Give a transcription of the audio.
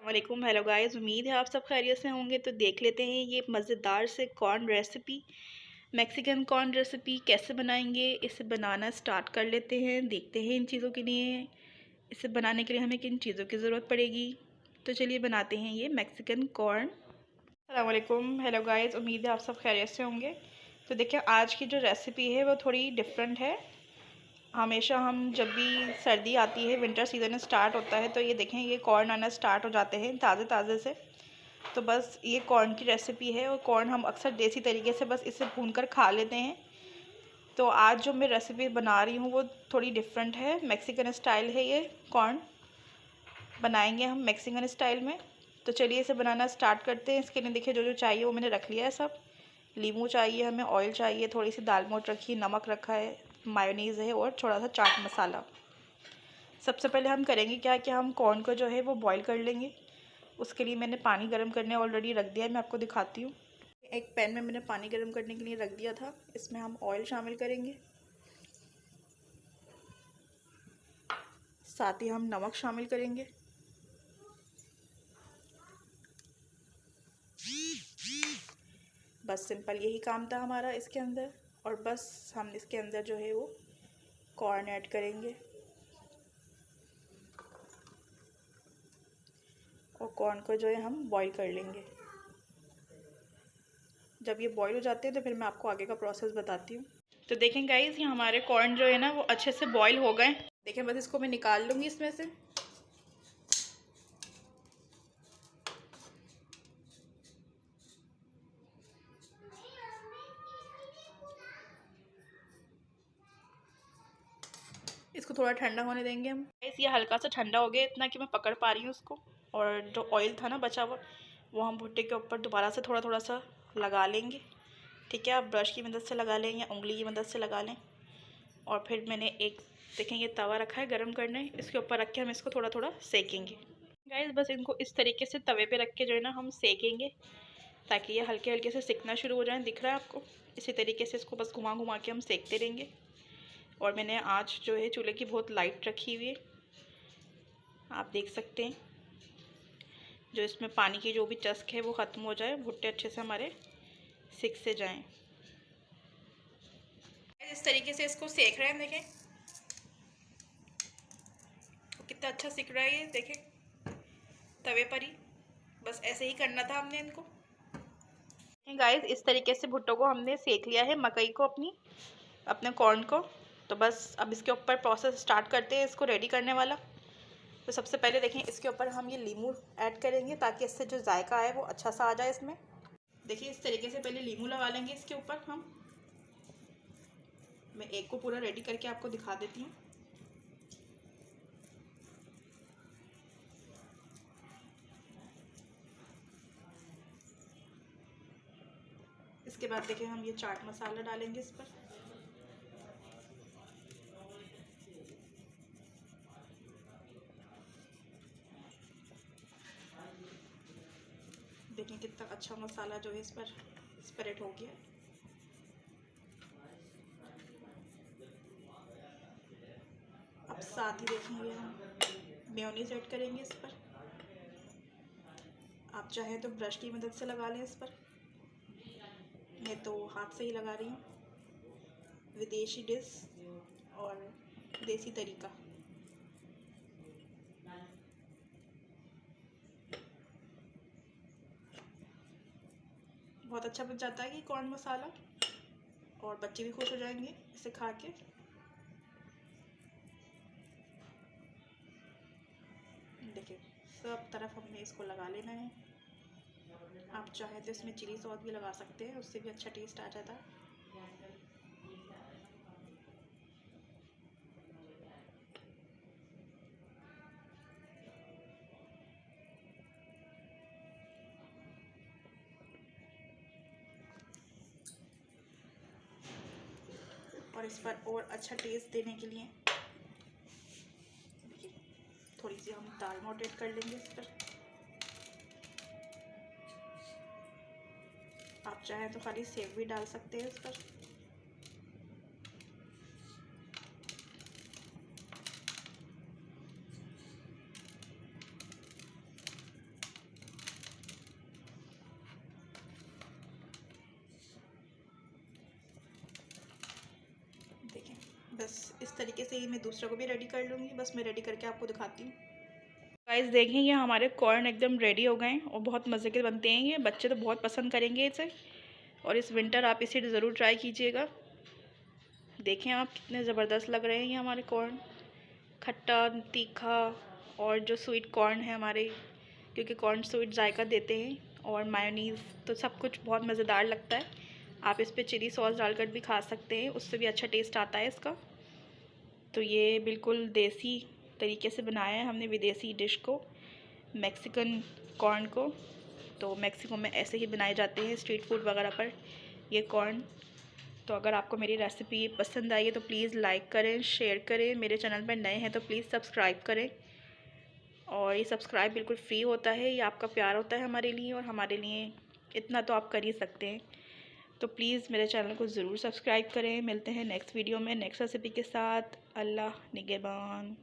वालेकुम। Hello guys, उम्मीद है आप सब खैरियत से होंगे। तो देख लेते हैं ये मज़ेदार से corn recipe, Mexican corn recipe कैसे बनाएंगे। इसे बनाना स्टार्ट कर लेते हैं। देखते हैं इन चीज़ों के लिए, इसे बनाने के लिए हमें किन चीज़ों की ज़रूरत पड़ेगी। तो चलिए बनाते हैं ये मैक्सिकन कॉर्न। अस्सलाम वालेकुम। हेलो गाइस, उम्मीद है आप सब खैरियत से होंगे। तो देखिए आज की जो रेसिपी है वो थोड़ी डिफरेंट है। हमेशा हम जब भी सर्दी आती है, विंटर सीज़न स्टार्ट होता है, तो ये देखें ये कॉर्न आना स्टार्ट हो जाते हैं ताज़े ताज़े से। तो बस ये कॉर्न की रेसिपी है और कॉर्न हम अक्सर देसी तरीके से बस इसे भूनकर खा लेते हैं। तो आज जो मैं रेसिपी बना रही हूँ वो थोड़ी डिफरेंट है, मैक्सिकन स्टाइल है। ये कॉर्न बनाएंगे हम मैक्सिकन स्टाइल में। तो चलिए इसे बनाना स्टार्ट करते हैं। इसके लिए देखिए जो जो चाहिए वो मैंने रख लिया है सब। लीमू चाहिए हमें, ऑयल चाहिए, थोड़ी सी दाल मोठ रखी, नमक रखा है, मायोनीज़ है और थोड़ा सा चाट मसाला। सबसे पहले हम करेंगे क्या कि हम कॉर्न को जो है वो बॉईल कर लेंगे। उसके लिए मैंने पानी गर्म करने ऑलरेडी रख दिया है, मैं आपको दिखाती हूँ। एक पैन में मैंने पानी गर्म करने के लिए रख दिया था। इसमें हम ऑयल शामिल करेंगे, साथ ही हम नमक शामिल करेंगे। बस सिंपल यही काम था हमारा इसके अंदर। और बस हम इसके अंदर जो है वो कॉर्न ऐड करेंगे और कॉर्न को जो है हम बॉईल कर लेंगे। जब ये बॉईल हो जाते हैं तो फिर मैं आपको आगे का प्रोसेस बताती हूँ। तो देखें गाइस, ये हमारे कॉर्न जो है ना वो अच्छे से बॉईल हो गए। देखें बस इसको मैं निकाल लूँगी इसमें से। इसको थोड़ा ठंडा होने देंगे हम। गाइस ये हल्का सा ठंडा हो गया, इतना कि मैं पकड़ पा रही हूँ उसको। और जो ऑयल था ना बचा हुआ, वो हम भुट्टे के ऊपर दोबारा से थोड़ा थोड़ा सा लगा लेंगे। ठीक है, आप ब्रश की मदद से लगा लें या उंगली की मदद से लगा लें। और फिर मैंने एक देखें ये तवा रखा है गर्म करने, इसके ऊपर रख के हम इसको थोड़ा थोड़ा सेकेंगे। गाइस बस इनको इस तरीके से तवे पे रख के जो है ना हम सेकेंगे, ताकि ये हल्के हल्के से सिकना शुरू हो जाए। दिख रहा है आपको? इसी तरीके से इसको बस घुमा घुमा के हम सेकते रहेंगे। और मैंने आँच जो है चूल्हे की बहुत लाइट रखी हुई है, आप देख सकते हैं। जो इसमें पानी की जो भी चस्क है वो ख़त्म हो जाए, भुट्टे अच्छे से हमारे सिक से जाएं। इस तरीके से इसको सेक रहे हैं, देखें कितना अच्छा सिक रहा है ये, देखें तवे पर ही। बस ऐसे ही करना था हमने इनको। गाइस इस तरीके से भुट्टो को हमने सेक लिया है, मकई को अपने कॉर्न को। तो बस अब इसके ऊपर प्रोसेस स्टार्ट करते हैं इसको रेडी करने वाला। तो सबसे पहले देखें इसके ऊपर हम ये लीमू ऐड करेंगे, ताकि इससे जो जायका है वो अच्छा सा आ जाए इसमें। देखिए इस तरीके से पहले लीमू लगा लेंगे इसके ऊपर हम। मैं एक को पूरा रेडी करके आपको दिखा देती हूँ। इसके बाद देखिए हम ये चाट मसाला डालेंगे इस पर। देखिए कितना अच्छा मसाला जो है इस पर स्प्रेड हो गया। अब साथ ही देखेंगे हम मेयोनीज ऐड करेंगे इस पर। आप चाहें तो ब्रश की मदद से लगा लें इस पर, मैं तो हाथ से ही लगा रही हूँ। विदेशी डिश और देसी तरीका। बहुत अच्छा बन जाता है ये कॉर्न मसाला, और बच्चे भी खुश हो जाएंगे इसे खा के। देखिए सब तरफ हमने इसको लगा लेना है। आप चाहें तो इसमें चिली सॉस भी लगा सकते हैं, उससे भी अच्छा टेस्ट आ जाता है। और इस पर और अच्छा टेस्ट देने के लिए देखिए थोड़ी सी हम दाल मोठ ऐड कर लेंगे इस पर। आप चाहें तो खाली सेव भी डाल सकते हैं इस पर। बस इस तरीके से ही मैं दूसरा को भी रेडी कर लूँगी। बस मैं रेडी करके आपको दिखाती हूँ। गाइस देखें, ये हमारे कॉर्न एकदम रेडी हो गए हैं और बहुत मज़े के बनते हैं। ये बच्चे तो बहुत पसंद करेंगे इसे, और इस विंटर आप इसे ज़रूर ट्राई कीजिएगा। देखें आप कितने ज़बरदस्त लग रहे हैं ये हमारे कॉर्न, खट्टा तीखा। और जो स्वीट कॉर्न है हमारे, क्योंकि कॉर्न स्वीट जायका देते हैं, और मायोनीज़, तो सब कुछ बहुत मज़ेदार लगता है। आप इस पे चिली सॉस डालकर भी खा सकते हैं, उससे भी अच्छा टेस्ट आता है इसका। तो ये बिल्कुल देसी तरीके से बनाया है हमने, विदेशी डिश को, मैक्सिकन कॉर्न को। तो मैक्सिको में ऐसे ही बनाए जाते हैं स्ट्रीट फूड वगैरह पर ये कॉर्न। तो अगर आपको मेरी रेसिपी पसंद आई है तो प्लीज़ लाइक करें, शेयर करें। मेरे चैनल पर नए हैं तो प्लीज़ सब्सक्राइब करें। और ये सब्सक्राइब बिल्कुल फ्री होता है, ये आपका प्यार होता है हमारे लिए, और हमारे लिए इतना तो आप कर ही सकते हैं। तो प्लीज़ मेरे चैनल को ज़रूर सब्सक्राइब करें। मिलते हैं नेक्स्ट वीडियो में नेक्स्ट रेसिपी के साथ। अल्लाह निगहबान।